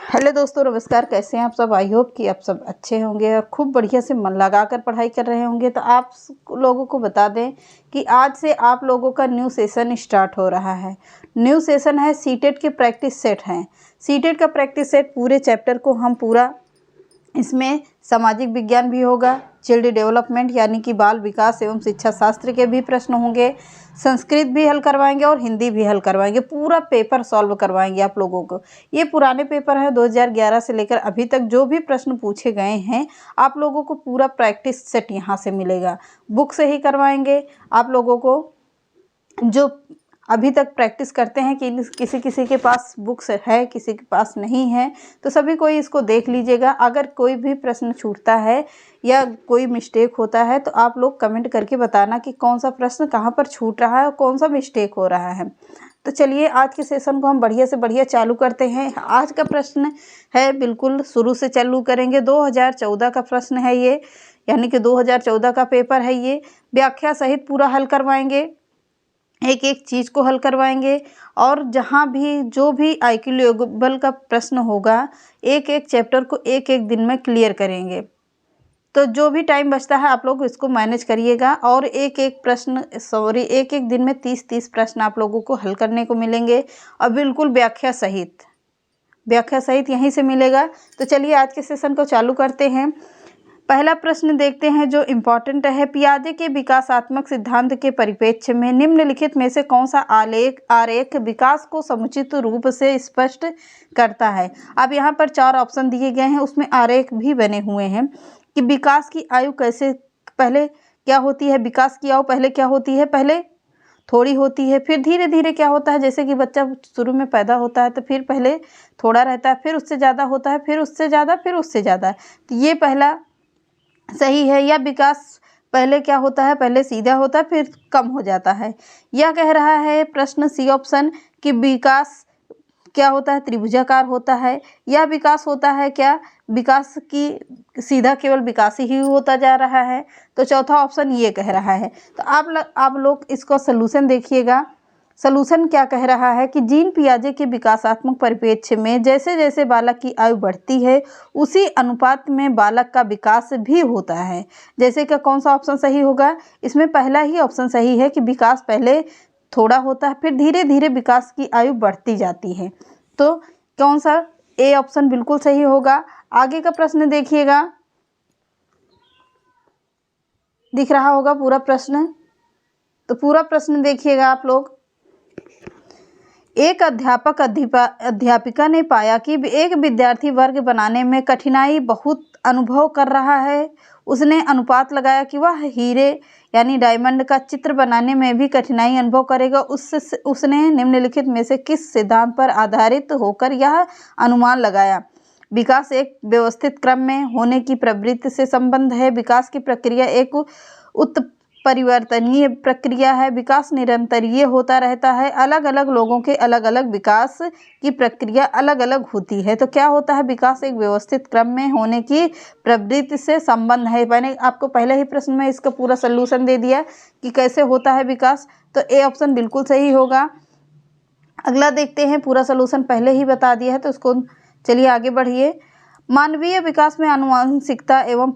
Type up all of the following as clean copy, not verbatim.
Hello दोस्तों, नमस्कार। कैसे हैं आप सब? आई होप कि आप सब अच्छे होंगे और खूब बढ़िया से मन लगाकर पढ़ाई कर रहे होंगे। तो आप लोगों को बता दें कि आज से आप लोगों का न्यू सेशन स्टार्ट हो रहा है। न्यू सेशन है, सीटेट के प्रैक्टिस सेट हैं। सीटेट का प्रैक्टिस सेट पूरे चैप्टर को हम पूरा इसमें सामाजिक विज्ञान भी होगा, चाइल्ड डेवलपमेंट यानी कि बाल विकास एवं शिक्षा शास्त्र के भी प्रश्न होंगे, संस्कृत भी हल करवाएंगे और हिंदी भी हल करवाएंगे। पूरा पेपर सॉल्व करवाएंगे आप लोगों को। ये पुराने पेपर हैं 2011 से लेकर अभी तक जो भी प्रश्न पूछे गए हैं आप लोगों को पूरा प्रैक्टिस सेट यहाँ से मिलेगा। बुक से ही करवाएंगे आप लोगों को। जो अभी तक प्रैक्टिस करते हैं कि किसी किसी के पास बुक्स है, किसी के पास नहीं है, तो सभी कोई इसको देख लीजिएगा। अगर कोई भी प्रश्न छूटता है या कोई मिस्टेक होता है तो आप लोग कमेंट करके बताना कि कौन सा प्रश्न कहाँ पर छूट रहा है और कौन सा मिस्टेक हो रहा है। तो चलिए आज के सेशन को हम बढ़िया से बढ़िया चालू करते हैं। आज का प्रश्न है, बिल्कुल शुरू से चालू करेंगे। 2014 का प्रश्न है ये, यानी कि 2014 का पेपर है ये। व्याख्या सहित पूरा हल करवाएंगे, एक एक चीज़ को हल करवाएंगे। और जहाँ भी जो भी IQ लेवल का प्रश्न होगा एक एक चैप्टर को एक एक दिन में क्लियर करेंगे। तो जो भी टाइम बचता है आप लोग इसको मैनेज करिएगा और एक एक दिन में 30-30 प्रश्न आप लोगों को हल करने को मिलेंगे और बिल्कुल व्याख्या सहित यहीं से मिलेगा। तो चलिए आज के सेशन को चालू करते हैं। पहला प्रश्न देखते हैं जो इम्पोर्टेंट है। पियाजे के विकासात्मक सिद्धांत के परिप्रेक्ष्य में निम्नलिखित में से कौन सा आरेख विकास को समुचित रूप से स्पष्ट करता है। अब यहाँ पर 4 ऑप्शन दिए गए हैं, उसमें आरेख भी बने हुए हैं कि विकास की आयु कैसे पहले क्या होती है। विकास की आयु पहले क्या होती है? पहले थोड़ी होती है, फिर धीरे धीरे क्या होता है, जैसे कि बच्चा शुरू में पैदा होता है तो फिर पहले थोड़ा रहता है, फिर उससे ज़्यादा होता है, फिर उससे ज़्यादा, फिर उससे ज़्यादा। तो ये पहला सही है। या विकास पहले क्या होता है? पहले सीधा होता है फिर कम हो जाता है। यह कह रहा है प्रश्न सी ऑप्शन कि विकास क्या होता है? त्रिभुजाकार होता है। यह विकास होता है क्या? विकास की सीधा केवल विकास ही होता जा रहा है। तो चौथा ऑप्शन ये कह रहा है। तो आप लोग इसको सलूशन देखिएगा। सलूशन क्या कह रहा है कि जीन पियाजे के विकासात्मक परिप्रेक्ष्य में जैसे जैसे बालक की आयु बढ़ती है उसी अनुपात में बालक का विकास भी होता है। जैसे कि कौन सा ऑप्शन सही होगा? इसमें पहला ही ऑप्शन सही है कि विकास पहले थोड़ा होता है फिर धीरे धीरे विकास की आयु बढ़ती जाती है। तो कौन सा? ए ऑप्शन बिल्कुल सही होगा। आगे का प्रश्न देखिएगा, दिख रहा होगा पूरा प्रश्न। तो पूरा प्रश्न देखिएगा आप लोग। एक अध्यापिका ने पाया कि एक विद्यार्थी वर्ग बनाने में कठिनाई बहुत अनुभव कर रहा है। उसने अनुपात लगाया कि वह हीरे यानी डायमंड का चित्र बनाने में भी कठिनाई अनुभव करेगा। उसने निम्नलिखित में से किस सिद्धांत पर आधारित होकर यह अनुमान लगाया? विकास एक व्यवस्थित क्रम में होने की प्रवृत्ति से संबंध है। विकास की प्रक्रिया एक उत्परिवर्तनीय प्रक्रिया है। विकास निरंतरीय होता रहता है। अलग अलग लोगों के अलग अलग विकास की प्रक्रिया अलग अलग होती है। तो क्या होता है? विकास एक व्यवस्थित क्रम में होने की प्रवृत्ति से संबंध है। मैंने आपको पहले ही प्रश्न में इसका पूरा सलूशन दे दिया कि कैसे होता है विकास। तो ए ऑप्शन बिल्कुल सही होगा। अगला देखते हैं, पूरा सलूशन पहले ही बता दिया है तो उसको चलिए आगे बढ़िए। मानवीय विकास में आनुवंशिकता एवं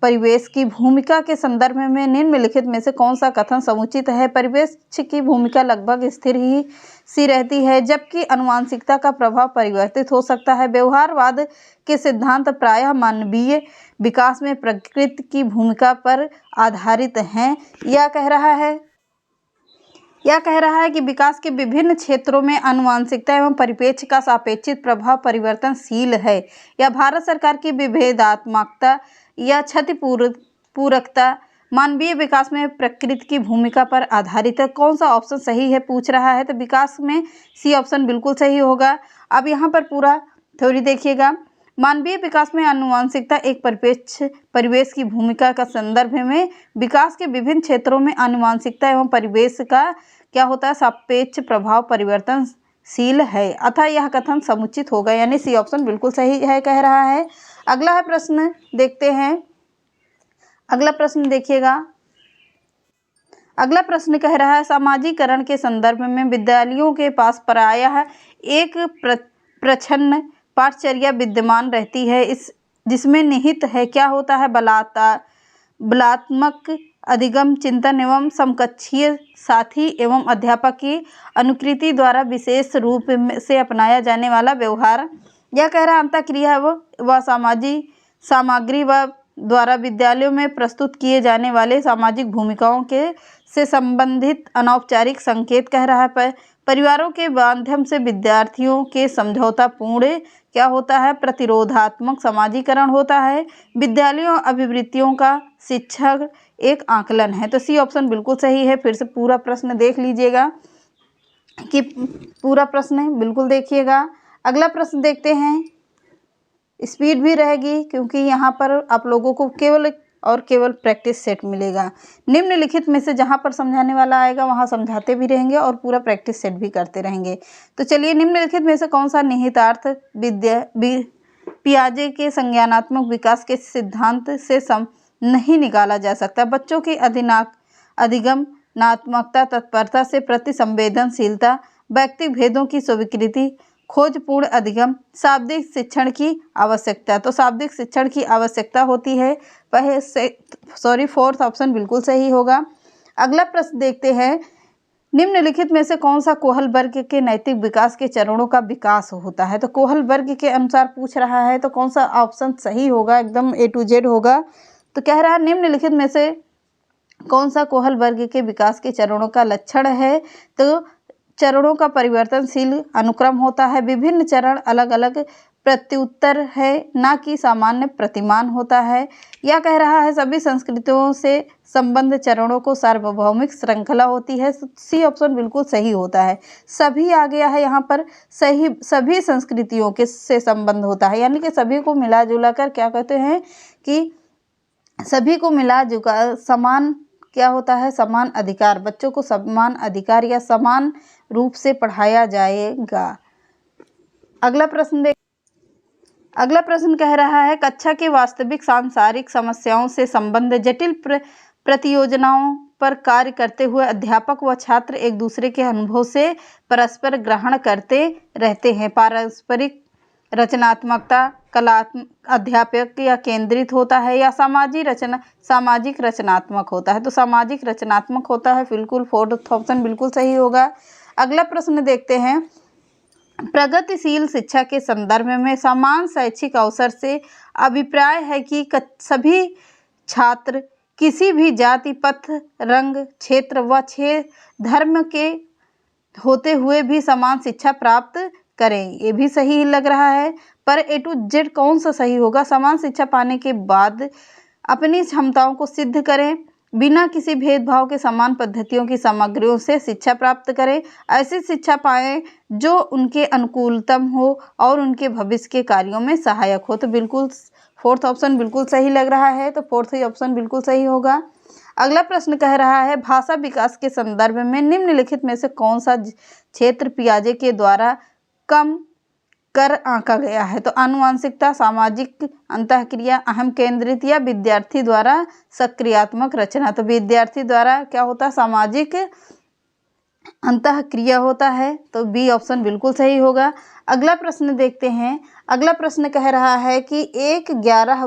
परिवेश की भूमिका के संदर्भ में निम्नलिखित में से कौन सा कथन समुचित है? परिवेश की भूमिका लगभग स्थिर ही सी रहती है जबकि आनुवंशिकता का प्रभाव परिवर्तित हो सकता है। व्यवहारवाद के सिद्धांत प्रायः मानवीय विकास में प्रकृति की भूमिका पर आधारित हैं। यह कह रहा है कि विकास के विभिन्न क्षेत्रों में आनुवंशिकता एवं परिप्रेक्ष्य का सापेक्षिक प्रभाव परिवर्तनशील है। या भारत सरकार की विभेदात्मकता या क्षतिपूरकता मानवीय विकास में प्रकृति की भूमिका पर आधारित है। कौन सा ऑप्शन सही है पूछ रहा है। तो विकास में सी ऑप्शन बिल्कुल सही होगा। अब यहाँ पर पूरा थ्योरी देखिएगा। मानवीय विकास में आनुवंशिकता एक परिवेश की भूमिका का संदर्भ में विकास के विभिन्न क्षेत्रों में आनुवंशिकता एवं परिवेश का क्या होता है? सापेक्ष प्रभाव परिवर्तनशील है। अतः यह कथन समुचित होगा, यानी सी ऑप्शन बिल्कुल सही है कह रहा है। अगला है प्रश्न देखते हैं। अगला प्रश्न देखिएगा। अगला प्रश्न कह रहा है समाजीकरण के संदर्भ में विद्यालयों के पास प्रायः एक प्रच्छन्न पाठचर्या विद्यमान रहती है, इस जिसमें निहित है क्या होता है बलात्मक अधिगम, चिंतन एवं समकक्षीय साथी एवं अध्यापक की अनुकृति द्वारा विशेष रूप से अपनाया जाने वाला व्यवहार। यह कह रहा अंतःक्रिया व सामग्री व द्वारा विद्यालयों में प्रस्तुत किए जाने वाले सामाजिक भूमिकाओं के से संबंधित अनौपचारिक संकेत कह रहा है। परिवारों के माध्यम से विद्यार्थियों के समझौतापूर्ण क्या होता है प्रतिरोधात्मक समाजीकरण होता है। विद्यालयों अभिवृत्तियों का शिक्षक एक आकलन है। तो सी ऑप्शन बिल्कुल सही है। फिर से पूरा प्रश्न देख लीजिएगा कि पूरा प्रश्न बिल्कुल देखिएगा। अगला प्रश्न देखते हैं। स्पीड भी रहेगी क्योंकि यहाँ पर आप लोगों को केवल प्रैक्टिस सेट मिलेगा। निम्नलिखित में से जहाँ पर समझाने वाला आएगा वहाँ समझाते भी रहेंगे और पूरा प्रैक्टिस सेट भी करते रहेंगे। तो चलिए, निम्नलिखित में से कौन सा निहितार्थ पियाजे के संज्ञानात्मक विकास के सिद्धांत से नहीं निकाला जा सकता। बच्चों की अधिगमनात्मकता, तत्परता से प्रति संवेदनशीलता, व्यक्तिगत भेदों की स्वीकृति, खोजपूर्ण अधिगम, शाब्दिक शिक्षण की आवश्यकता। तो शाब्दिक शिक्षण की आवश्यकता होती है। फोर्थ ऑप्शन बिल्कुल सही होगा। अगला प्रश्न देखते हैं। निम्नलिखित में से कौन सा कोहल वर्ग के नैतिक विकास के चरणों का विकास होता है। तो कोहल वर्ग के अनुसार पूछ रहा है, तो कौन सा ऑप्शन सही होगा, एकदम A to Z होगा। तो कह रहा है निम्नलिखित में से कौन सा कोहल वर्ग के विकास के चरणों का लक्षण है। तो चरणों का परिवर्तनशील अनुक्रम होता है। विभिन्न चरण अलग अलग प्रत्युत्तर है, ना कि सामान्य प्रतिमान होता है। यह कह रहा है सभी संस्कृतियों से संबंध चरणों को सार्वभौमिक श्रृंखला होती है। सी ऑप्शन बिल्कुल सही होता है। सभी आ गया है यहाँ पर, सही सभी संस्कृतियों के से संबंध होता है, यानी कि सभी को मिला जुला कर क्या कहते हैं कि सभी को मिला जुला समान क्या होता है समान अधिकार, बच्चों को समान अधिकार या समान रूप से पढ़ाया जाएगा। अगला प्रश्न कह रहा है कक्षा के वास्तविक सांसारिक समस्याओं से संबंध जटिल प्रतियोजनाओं पर कार्य करते हुए अध्यापक व छात्र एक दूसरे के अनुभव से परस्पर ग्रहण करते रहते हैं। पारस्परिक रचनात्मकता कलात्मक अध्यापक या केंद्रित होता है या सामाजिक रचनात्मक होता है। तो सामाजिक रचनात्मक होता है। बिल्कुल फोर्थ ऑप्शन बिल्कुल सही होगा। अगला प्रश्न देखते हैं। प्रगतिशील शिक्षा के संदर्भ में समान शैक्षिक अवसर से अभिप्राय है कि सभी छात्र किसी भी जाति, पथ, रंग, क्षेत्र व धर्म के होते हुए भी समान शिक्षा प्राप्त करें। ये भी सही लग रहा है, पर A to Z कौन सा सही होगा। समान शिक्षा पाने के बाद अपनी क्षमताओं को सिद्ध करें, बिना किसी भेदभाव के समान पद्धतियों की सामग्रियों से शिक्षा प्राप्त करें, ऐसी शिक्षा पाएं जो उनके अनुकूलतम हो और उनके भविष्य के कार्यों में सहायक हो। तो बिल्कुल फोर्थ ऑप्शन बिल्कुल सही लग रहा है। तो फोर्थ ऑप्शन बिल्कुल सही होगा। अगला प्रश्न कह रहा है भाषा विकास के संदर्भ में निम्नलिखित में से कौन सा क्षेत्र पियाजे के द्वारा कम कर आंका गया है। तो आनुवांशिकता, सामाजिक अंतःक्रिया, अहम केंद्रित या विद्यार्थी द्वारा सक्रियात्मक रचना। तो विद्यार्थी द्वारा क्या होता है सामाजिक अंतःक्रिया होता है। तो बी ऑप्शन बिल्कुल सही होगा। अगला प्रश्न देखते हैं। अगला प्रश्न कह रहा है कि एक 11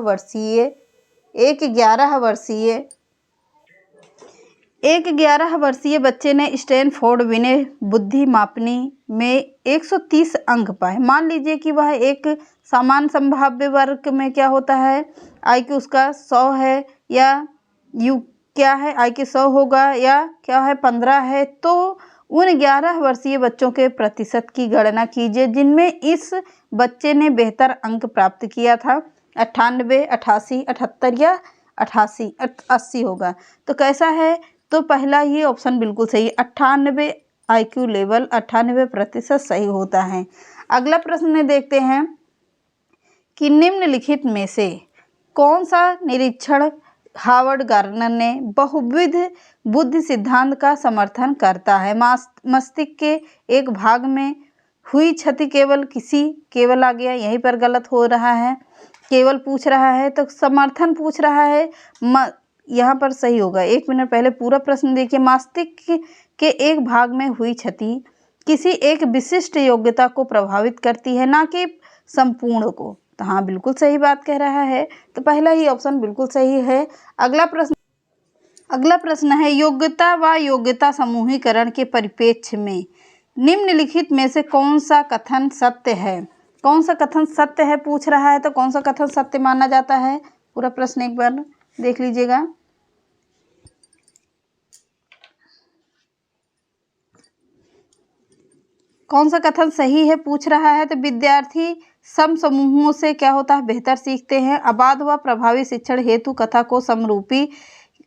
वर्षीय बच्चे ने स्टैनफोर्ड विनय बुद्धि मापनी में 130 अंक पाए। मान लीजिए कि वह एक समान संभाव्य वर्ग में क्या होता है IQ उसका 100 है या यू क्या है IQ 100 होगा या क्या है 15 है। तो उन 11 वर्षीय बच्चों के प्रतिशत की गणना कीजिए जिनमें इस बच्चे ने बेहतर अंक प्राप्त किया था। 98, 88, 78 या 88, 80 होगा। तो कैसा है। तो पहला ये ऑप्शन बिल्कुल सही, 98 IQ लेवल 98% सही होता है। अगला प्रश्न देखते हैं कि निम्नलिखित में से कौन सा निरीक्षण हावर्ड गार्डनर ने बहुविध बुद्धि सिद्धांत का समर्थन करता है। मस्तिष्क के एक भाग में हुई क्षति केवल आ गया, यहीं पर गलत हो रहा है। केवल पूछ रहा है तो समर्थन पूछ रहा है, यहाँ पर सही होगा। 1 मिनट पहले पूरा प्रश्न देखिए। मस्तिष्क के एक भाग में हुई क्षति किसी एक विशिष्ट योग्यता को प्रभावित करती है, ना कि संपूर्ण को। तो हाँ, बिल्कुल सही बात कह रहा है। तो पहला ही ऑप्शन बिल्कुल सही है। अगला प्रश्न है, योग्यता व योग्यता समूहीकरण के परिप्रेक्ष्य में निम्नलिखित में से कौन सा कथन सत्य है? कौन सा कथन सत्य है पूछ रहा है, तो कौन सा कथन सत्य माना जाता है? पूरा प्रश्न एक बार देख लीजिएगा। कौन सा कथन सही है पूछ रहा है, तो विद्यार्थी सम समूहों से क्या होता है, बेहतर सीखते हैं। अबाध व प्रभावी शिक्षण हेतु कथा को समरूपी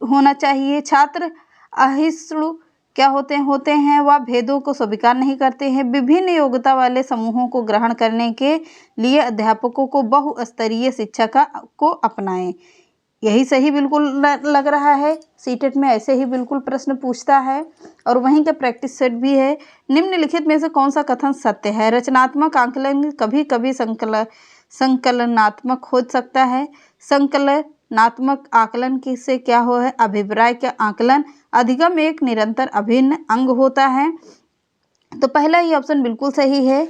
होना चाहिए। छात्र अहिष्णु क्या होते हैं वह भेदों को स्वीकार नहीं करते हैं। विभिन्न योग्यता वाले समूहों को ग्रहण करने के लिए अध्यापकों को बहुस्तरीय शिक्षा को अपनाएं। यही सही बिल्कुल लग रहा है। सीटेट में ऐसे ही बिल्कुल प्रश्न पूछता है और वहीं का प्रैक्टिस सेट भी है। निम्नलिखित में से कौन सा कथन सत्य है? रचनात्मक आकलन कभी कभी संकलनात्मक हो सकता है। संकलनात्मक आकलन से क्या हो है? अभिप्राय का आकलन। अधिगम एक निरंतर अभिन्न अंग होता है। तो पहला ही ऑप्शन बिल्कुल सही है।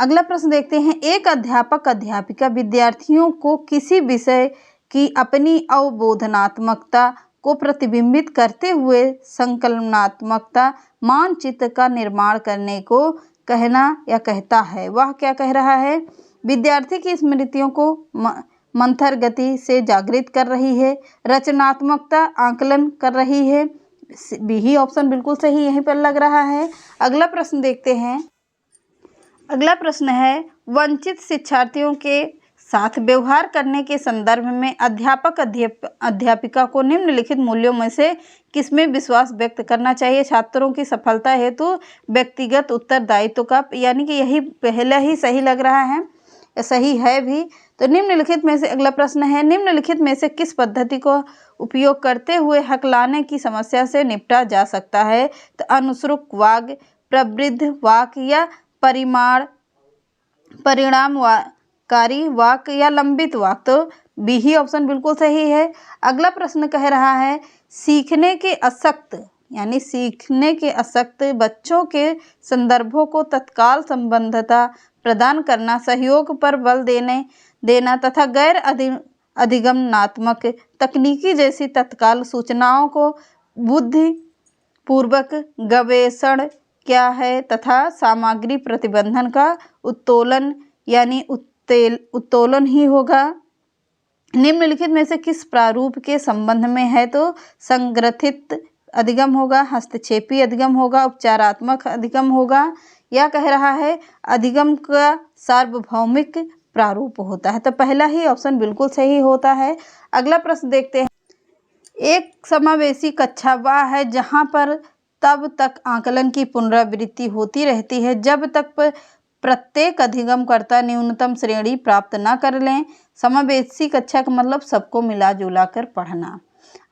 अगला प्रश्न देखते हैं, एक अध्यापक अध्यापिका विद्यार्थियों को किसी विषय की अपनी अवबोधनात्मकता को प्रतिबिंबित करते हुए संकलनात्मकता मानचित्र का निर्माण करने को कहना या कहता है। वह क्या कह रहा है? विद्यार्थी की स्मृतियों को मंथर गति से जागृत कर रही है, रचनात्मकता आकलन कर रही है। बी ऑप्शन बिल्कुल सही यहीं पर लग रहा है। अगला प्रश्न देखते हैं। अगला प्रश्न है, वंचित शिक्षार्थियों के साथ व्यवहार करने के संदर्भ में अध्यापक अध्यापिका को निम्नलिखित मूल्यों में से किसमें विश्वास व्यक्त करना चाहिए? छात्रों की सफलता हेतु व्यक्तिगत उत्तरदायित्व का, यानी कि यही पहला ही सही लग रहा है, सही है भी। तो निम्नलिखित में से अगला प्रश्न है, निम्नलिखित में से किस पद्धति को उपयोग करते हुए हकलाने की समस्या से निपटा जा सकता है? तो अनुश्रुत वाक्य, प्रवृद्ध वाक्य या परिणामकारी वाक्य या लंबित वाक्य। तो बी ही ऑप्शन बिल्कुल सही है। अगला प्रश्न कह रहा है, सीखने के असक्त बच्चों के संदर्भों को तत्काल संबद्धता प्रदान करना, सहयोग पर बल देना तथा गैर अधिगमनात्मक तकनीकी जैसी तत्काल सूचनाओं को बुद्धिपूर्वक गवेषण क्या है तथा सामग्री प्रतिबंधन का उत्तोलन यानी उत्तोलन ही होगा। निम्नलिखित में से किस प्रारूप के संबंध में है? तो संग्रथित अधिगम होगा, हस्तक्षेपी अधिगम होगा, उपचारात्मक अधिगम होगा, या कह रहा है अधिगम का सार्वभौमिक प्रारूप होता है। तो पहला ही ऑप्शन बिल्कुल सही होता है। अगला प्रश्न देखते हैं, एक समावेशी कक्षा वह है जहाँ पर तब तक आकलन की पुनरावृत्ति होती रहती है जब तक प्रत्येक अधिगमकर्ता न्यूनतम श्रेणी प्राप्त न कर लें। समावेशी कक्षा का मतलब सबको मिला जुला कर पढ़ना।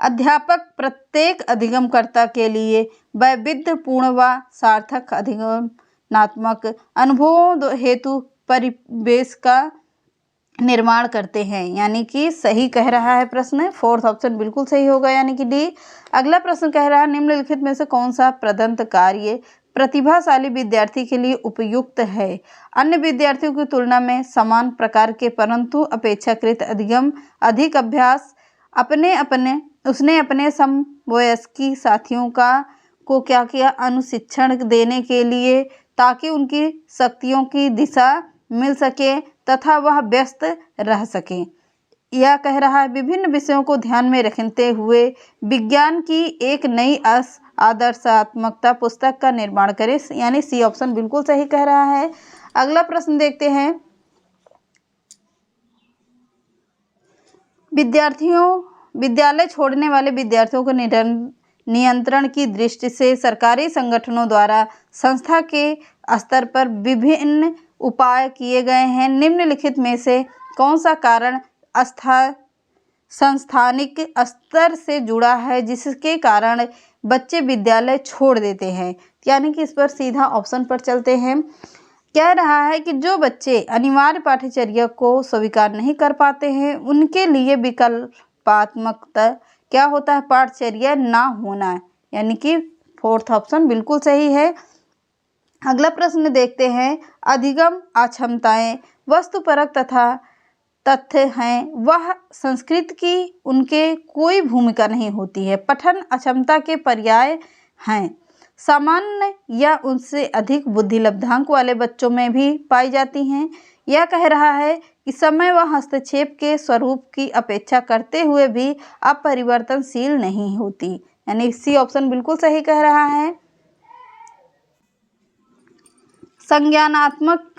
अध्यापक प्रत्येक अधिगमकर्ता के लिए वैविध्यपूर्ण व सार्थक अधिगमनात्मक अनुभवों हेतु परिवेश का निर्माण करते हैं, यानी कि सही कह रहा है प्रश्न। फोर्थ ऑप्शन बिल्कुल सही होगा, यानी कि डी। अगला प्रश्न कह रहा है, निम्नलिखित में से कौन सा प्रदत्त कार्य प्रतिभाशाली विद्यार्थी के लिए उपयुक्त है? अन्य विद्यार्थियों की तुलना में समान प्रकार के परंतु अपेक्षाकृत अधिक अभ्यास उसने अपने समवयस्की साथियों को क्या किया? अनुशिक्षण देने के लिए, ताकि उनकी शक्तियों की दिशा मिल सके तथा वह व्यस्त रह सके। यह कह रहा है विभिन्न विषयों को ध्यान में रखते हुए विज्ञान की एक नई आदर्शात्मकता पुस्तक का निर्माण करें, यानी सी ऑप्शन बिल्कुल सही कह रहा है। अगला प्रश्न देखते हैं, विद्यालय छोड़ने वाले विद्यार्थियों को नियंत्रण की दृष्टि से सरकारी संगठनों द्वारा संस्था के स्तर पर विभिन्न उपाय किए गए हैं। निम्नलिखित में से कौन सा कारण संस्थानिक स्तर से जुड़ा है जिसके कारण बच्चे विद्यालय छोड़ देते हैं? यानी कि इस पर सीधा ऑप्शन पर चलते हैं। कह रहा है कि जो बच्चे अनिवार्य पाठ्यचर्या को स्वीकार नहीं कर पाते हैं उनके लिए विकल्पात्मकता क्या होता है? पाठ्यचर्या ना होना, यानी कि फोर्थ ऑप्शन बिल्कुल सही है। अगला प्रश्न देखते हैं। अधिगम अक्षमताएं वस्तुपरक तथा तथ्य हैं, वह संस्कृत की उनके कोई भूमिका नहीं होती है। पठन अक्षमता के पर्याय हैं। सामान्य या उनसे अधिक बुद्धि लब्धांक वाले बच्चों में भी पाई जाती हैं। यह कह रहा है कि समय व हस्तक्षेप के स्वरूप की अपेक्षा करते हुए भी अपरिवर्तनशील नहीं होती, यानी सी ऑप्शन बिल्कुल सही कह रहा है। संज्ञानात्मक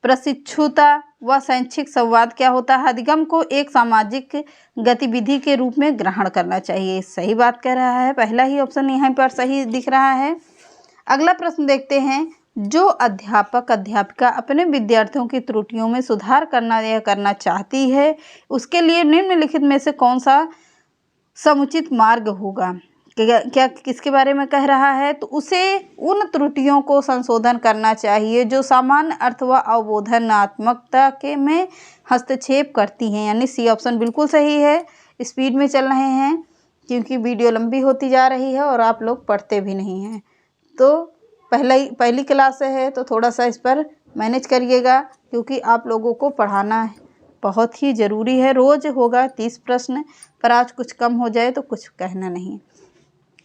प्रशिक्षुता व शैक्षिक संवाद क्या होता है? अधिगम को एक सामाजिक गतिविधि के रूप में ग्रहण करना चाहिए। सही बात कह रहा है, पहला ही ऑप्शन यहाँ पर सही दिख रहा है। अगला प्रश्न देखते हैं। जो अध्यापक अध्यापिका अपने विद्यार्थियों की त्रुटियों में सुधार करना चाहती है, उसके लिए निम्नलिखित में से कौन सा समुचित मार्ग होगा? क्या किसके बारे में कह रहा है? तो उसे उन त्रुटियों को संशोधन करना चाहिए जो सामान्य अर्थ व अवबोधनात्मकता के में हस्तक्षेप करती हैं, यानी सी ऑप्शन बिल्कुल सही है। स्पीड में चल रहे हैं क्योंकि वीडियो लंबी होती जा रही है और आप लोग पढ़ते भी नहीं हैं, तो पहली क्लास है तो थोड़ा सा इस पर मैनेज करिएगा, क्योंकि आप लोगों को पढ़ाना बहुत ही ज़रूरी है। रोज़ होगा 30 प्रश्न, पर आज कुछ कम हो जाए तो कुछ कहना नहीं।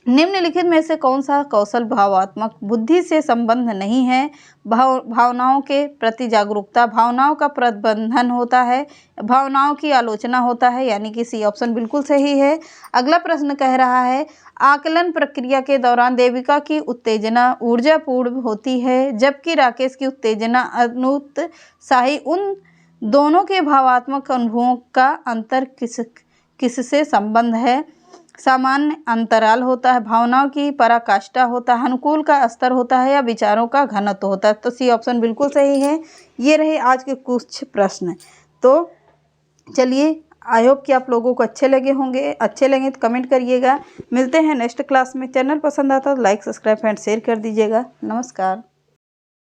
निम्नलिखित में से कौन सा कौशल भावात्मक बुद्धि से संबंध नहीं है? भावनाओं के प्रति जागरूकता, भावनाओं का प्रबंधन होता है, भावनाओं की आलोचना होता है, यानी कि सी ऑप्शन बिल्कुल सही है। अगला प्रश्न कह रहा है। आकलन प्रक्रिया के दौरान देविका की उत्तेजना ऊर्जापूर्ण होती है, जबकि राकेश की उत्तेजना अनुत्साही। उन दोनों के भावात्मक अनुभवों का अंतर किससे संबंध है? सामान्य अंतराल होता है, भावनाओं की पराकाष्ठा होता है, अनुकूल का स्तर होता है, या विचारों का घनत्व होता है। तो सी ऑप्शन बिल्कुल सही है। ये रहे आज के कुछ प्रश्न। तो चलिए, आई होप कि आप लोगों को अच्छे लगे होंगे। अच्छे लगे तो कमेंट करिएगा। मिलते हैं नेक्स्ट क्लास में। चैनल पसंद आता तो लाइक, सब्सक्राइब एंड शेयर कर दीजिएगा। नमस्कार।